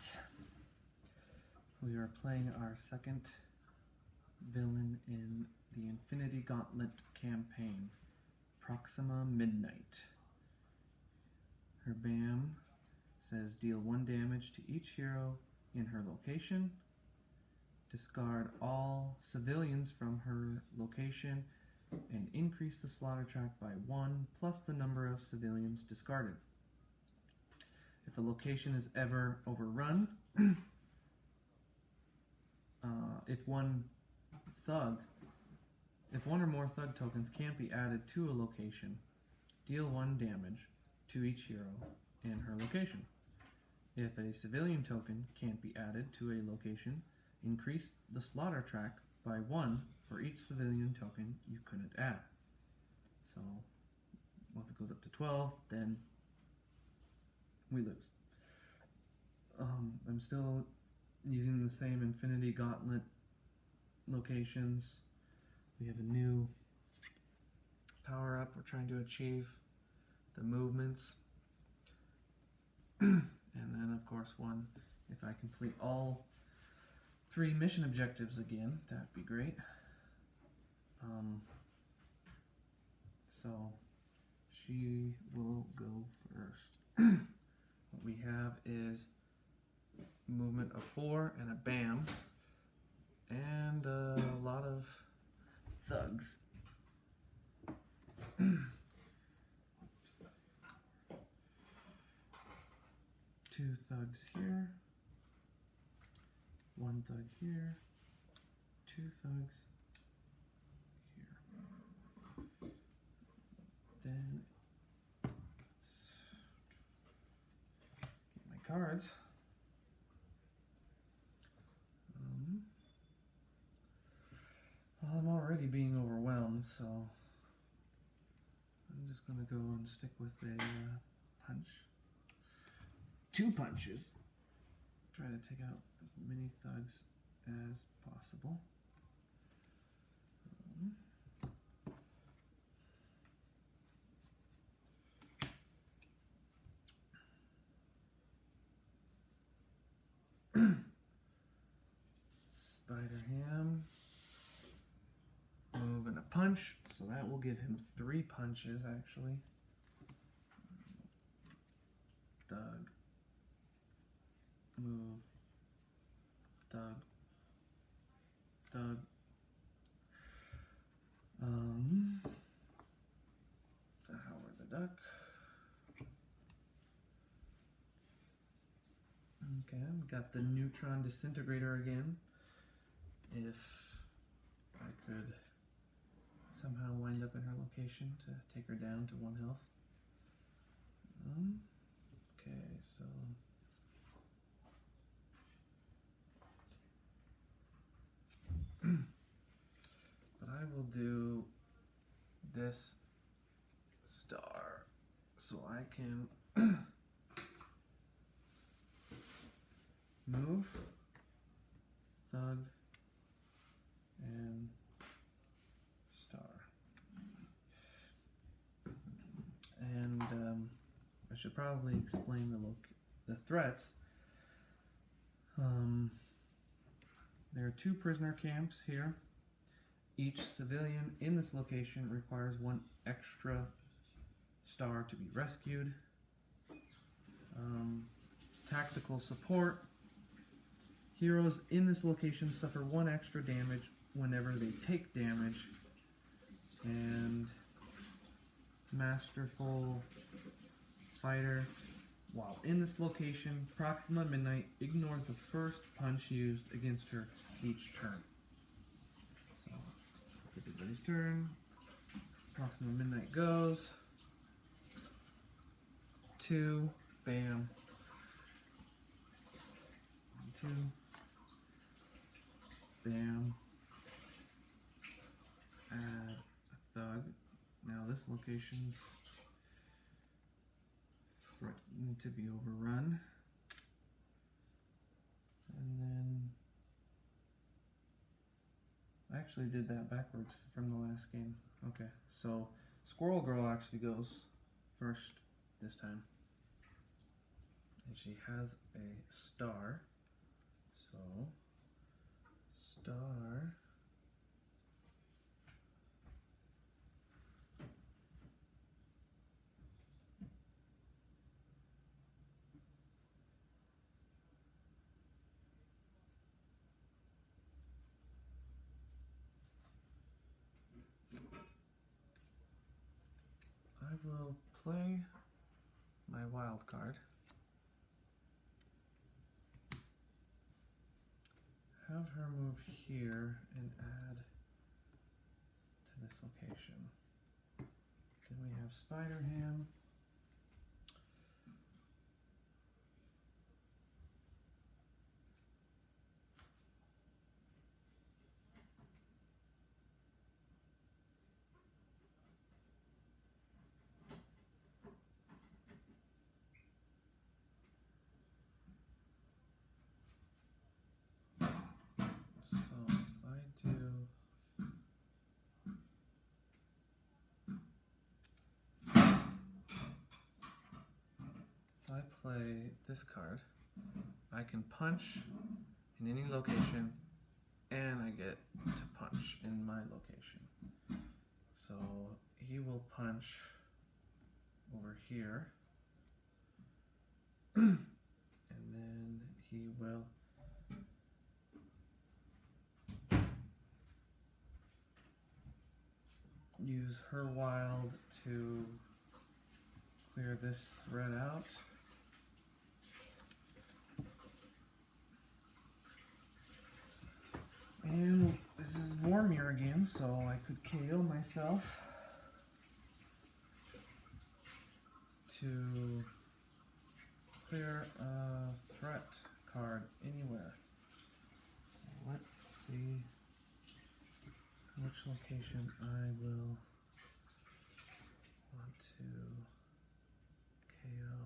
Gauntlet. We are playing our second villain in the Infinity Gauntlet campaign, Proxima Midnight. Her BAM says deal 1 damage to each hero in her location, discard all civilians from her location, and increase the slaughter track by 1 plus the number of civilians discarded. If a location is ever overrun, if one or more thug tokens can't be added to a location, deal 1 damage to each hero in her location. If a civilian token can't be added to a location, increase the slaughter track by 1 for each civilian token you couldn't add. So once it goes up to 12, then we lose. I'm still using the same Infinity Gauntlet locations. We have a new power up we're trying to achieve, the movements, and then of course one, if I complete all 3 mission objectives again, that'd be great. So she will go first. What we have is movement of 4 and a BAM and a lot of thugs. 2 thugs here, 1 thug here, 2 thugs here. Then let's get my cards. Well, I'm already being overwhelmed, so I'm just going to go and stick with a punch. 2 punches. Try to take out as many thugs as possible. Spider Ham. Move and a punch, so that will give him 3 punches actually. Thug. Move. Thug. Thug. Howard the Duck. Okay, we got the neutron disintegrator again. If I could somehow wind up in her location to take her down to 1 health. Okay, so but I will do this star so I can move, thug, and star. And I should probably explain the threats. There are 2 prisoner camps here. Each civilian in this location requires 1 extra star to be rescued. Tactical support. Heroes in this location suffer 1 extra damage whenever they take damage. And masterful fighter. While in this location, Proxima Midnight ignores the first punch used against her each turn. So, it's everybody's turn. Proxima Midnight goes. 2, BAM. 1, 2. BAM. Add a thug. Now this location's threatened to be overrun. And then I actually did that backwards from the last game. Okay, so Squirrel Girl actually goes first this time. And she has a star. So, star. I will play my wild card. Have her move here and add to this location. Then we have Spider Ham. So if I do if I play this card, I can punch in any location and I get to punch in my location. So he will punch over here and then he will use her wild to clear this thread out. And this is Vormir again, so I could KO myself to clear a threat card anywhere. So let's see which location I will want to KO.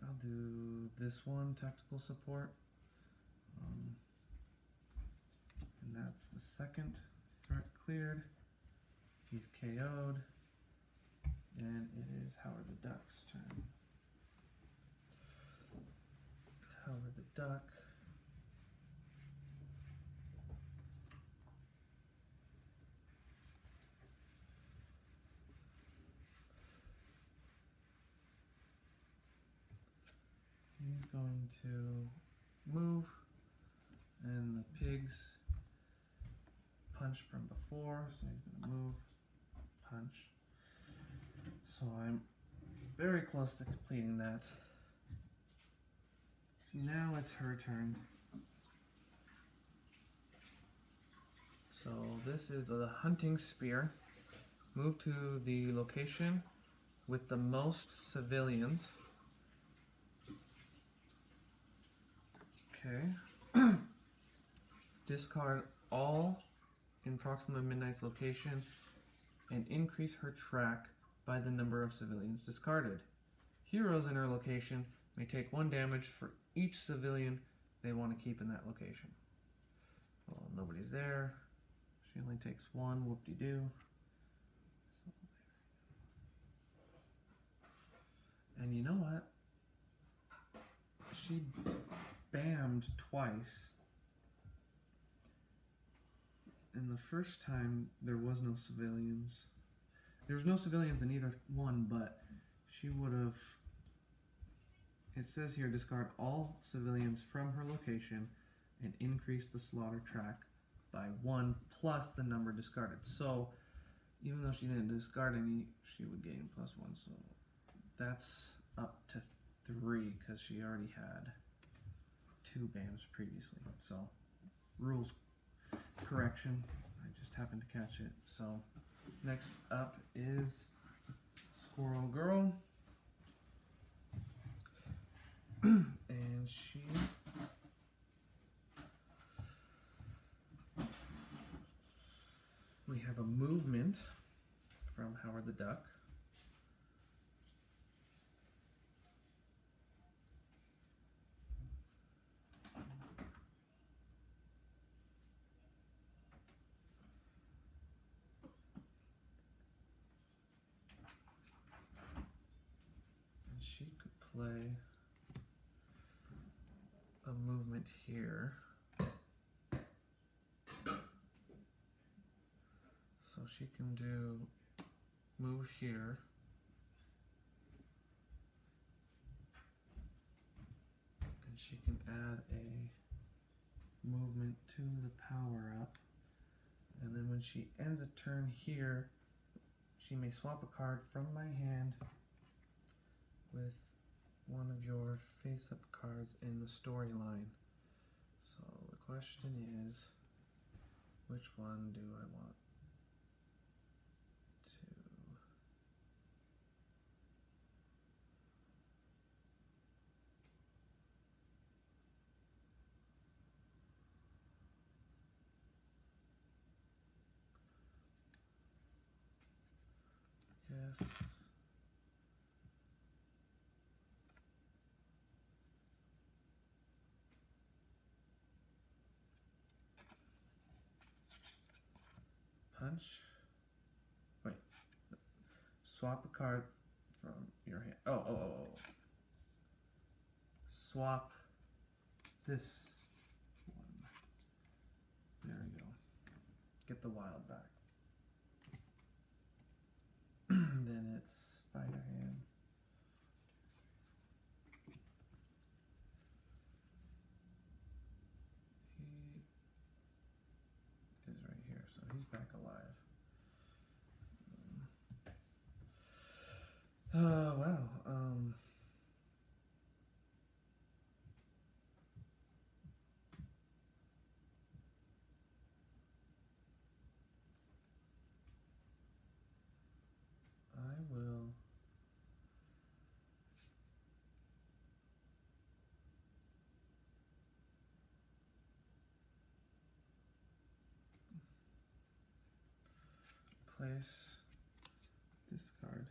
I'll do this one, tactical support. And that's the second threat cleared. He's KO'd. And it is Howard the Duck's turn. Howard the Duck. He's going to move, and the pigs punch from before, so he's going to move, punch. So I'm very close to completing that. Now it's her turn. So this is the hunting spear. Move to the location with the most civilians. Okay. Discard all in Proxima Midnight's location and increase her track by the number of civilians discarded. Heroes in her location may take 1 damage for each civilian they want to keep in that location. Well, nobody's there. She only takes 1, whoop-de-doo. And you know what? She bammed twice. And the first time there was no civilians. There was no civilians in either one, but she would have, it says here, discard all civilians from her location and increase the slaughter track by 1 plus the number discarded. So even though she didn't discard any, she would gain +1. So that's up to 3 because she already had 2 BAMs previously. So rules correction. I just happened to catch it. So next up is Squirrel Girl. And she we have a movement from Howard the Duck. play a movement here. So she can move here. And she can add a movement to the power up. And then when she ends a turn here, she may swap a card from my hand with one of your face-up cards in the storyline. So the question is, which one do I want to... Guess... Punch. Wait. Swap a card from your hand. Oh. Swap this one. There we go. Get the wild back. Then it's Spider Hand. He is right here, so he's back alive. Wow. I will place this card.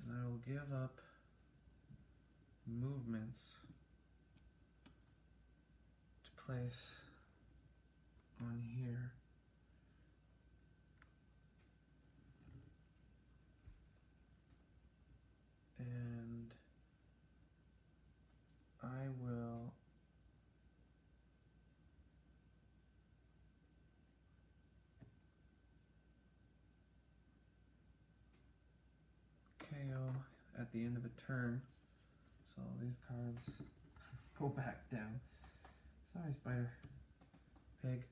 And I will give up movements to place on here. And I will KO at the end of a turn. So these cards go back down. Sorry, Spider Pig.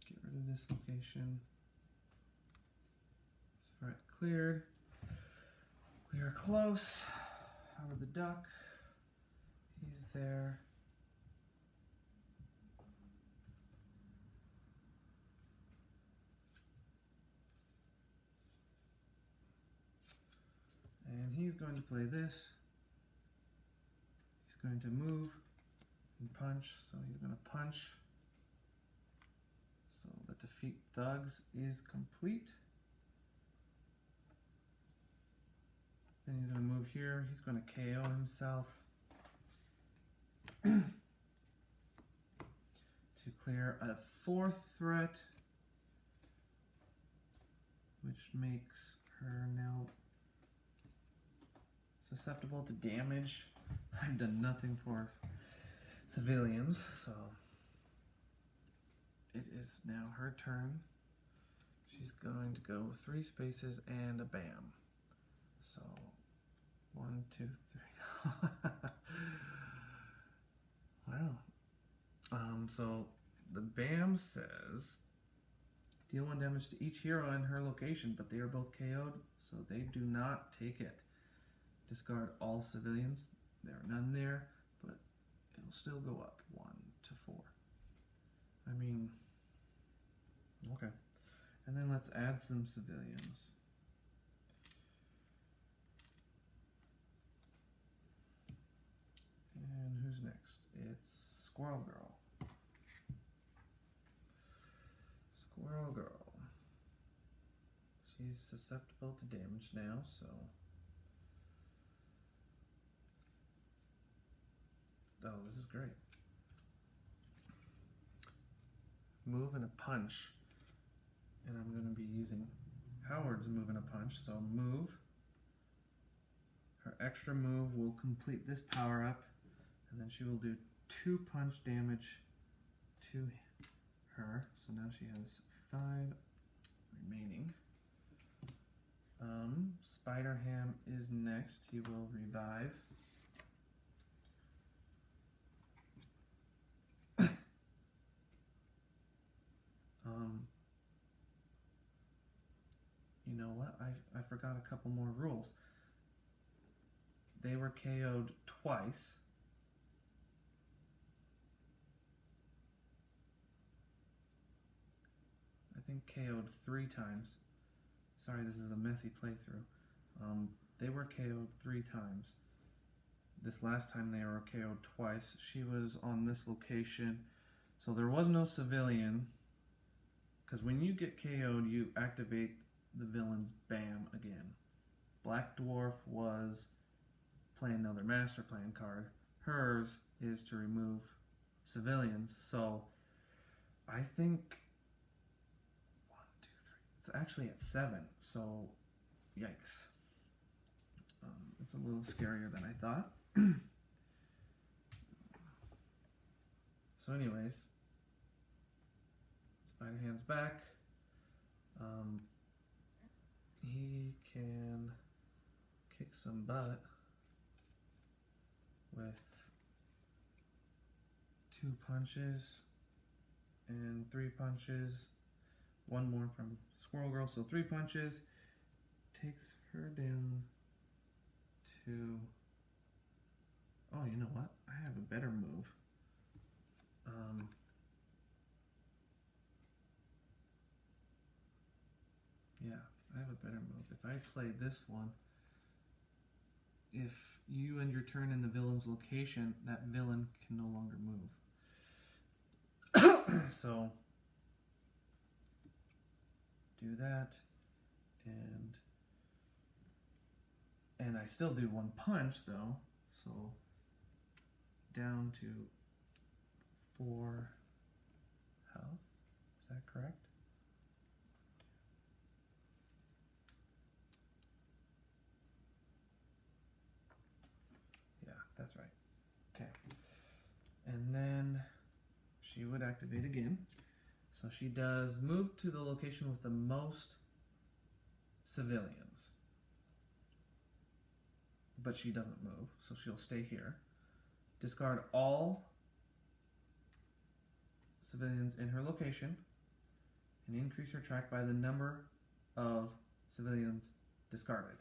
Get rid of this location. Threat cleared. We are close. Howard the Duck. He's there. And he's going to play this. He's going to move and punch. So he's going to punch. So the defeat thugs is complete. Then he's going to move here. He's going to KO himself to clear a 4th threat, which makes her now susceptible to damage. I've done nothing for civilians, so it is now her turn. She's going to go 3 spaces and a bam. So 1, 2, 3. Wow. So the BAM says deal 1 damage to each hero in her location, but they are both KO'd, so they do not take it. Discard all civilians. There are none there, but it'll still go up 1 to 4. I mean, okay. And then let's add some civilians. And who's next? It's Squirrel Girl. Squirrel Girl. She's susceptible to damage now, so... Oh, this is great. Move and a punch. And I'm going to be using Howard's moving a punch, so move. Her extra move will complete this power up, and then she will do 2 punch damage to her. So now she has 5 remaining. Spider-Ham is next. He will revive. You know what? I forgot a couple more rules. They were KO'd twice. I think KO'd 3 times. Sorry, this is a messy playthrough. They were KO'd 3 times. This last time they were KO'd twice. She was on this location. So there was no civilian. Because when you get KO'd, you activate the villain's BAM again. Black Dwarf was playing another master plan card. Hers is to remove civilians. So I think 1, 2, 3. It's actually at 7. So yikes. It's a little scarier than I thought. So anyways, Spider-Ham's back. He can kick some butt with 2 punches and 3 punches. 1 more from Squirrel Girl, so 3 punches. Takes her down to... Oh, you know what? I have a better move. Yeah, I have a better move. If I play this one, if you end your turn in the villain's location, that villain can no longer move. So, do that, and I still do 1 punch though, so down to 4 health. Is that correct? Yeah, that's right. Okay. And then she would activate again. So she does move to the location with the most civilians. But she doesn't move, so she'll stay here. Discard all civilians in her location and increase her track by the number of civilians discarded.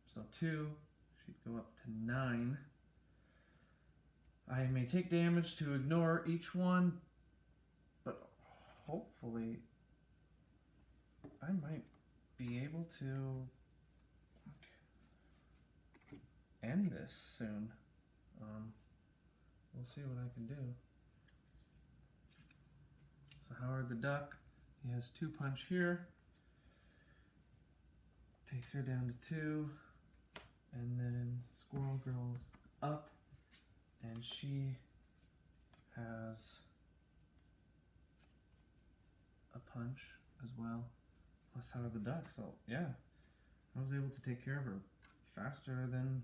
So 2, she'd go up to 9. I may take damage to ignore each one, but hopefully I might be able to end this soon. We'll see what I can do. So Howard the Duck, he has 2 punch here. Takes her down to 2. And then Squirrel Girl's up. And she has a punch as well. Plus Howard the Duck. So yeah, I was able to take care of her faster than...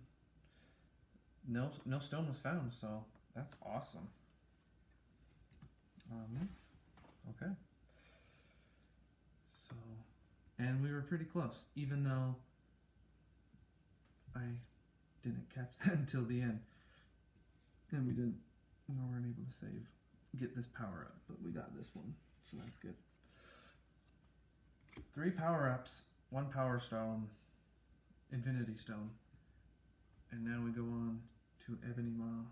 No stone was found, so that's awesome. Okay. So, and we were pretty close, even though I didn't catch that until the end. And we weren't able to get this power up, but we got this one, so that's good. 3 power-ups, 1 power stone, infinity stone, and now we go on to Ebony Maw.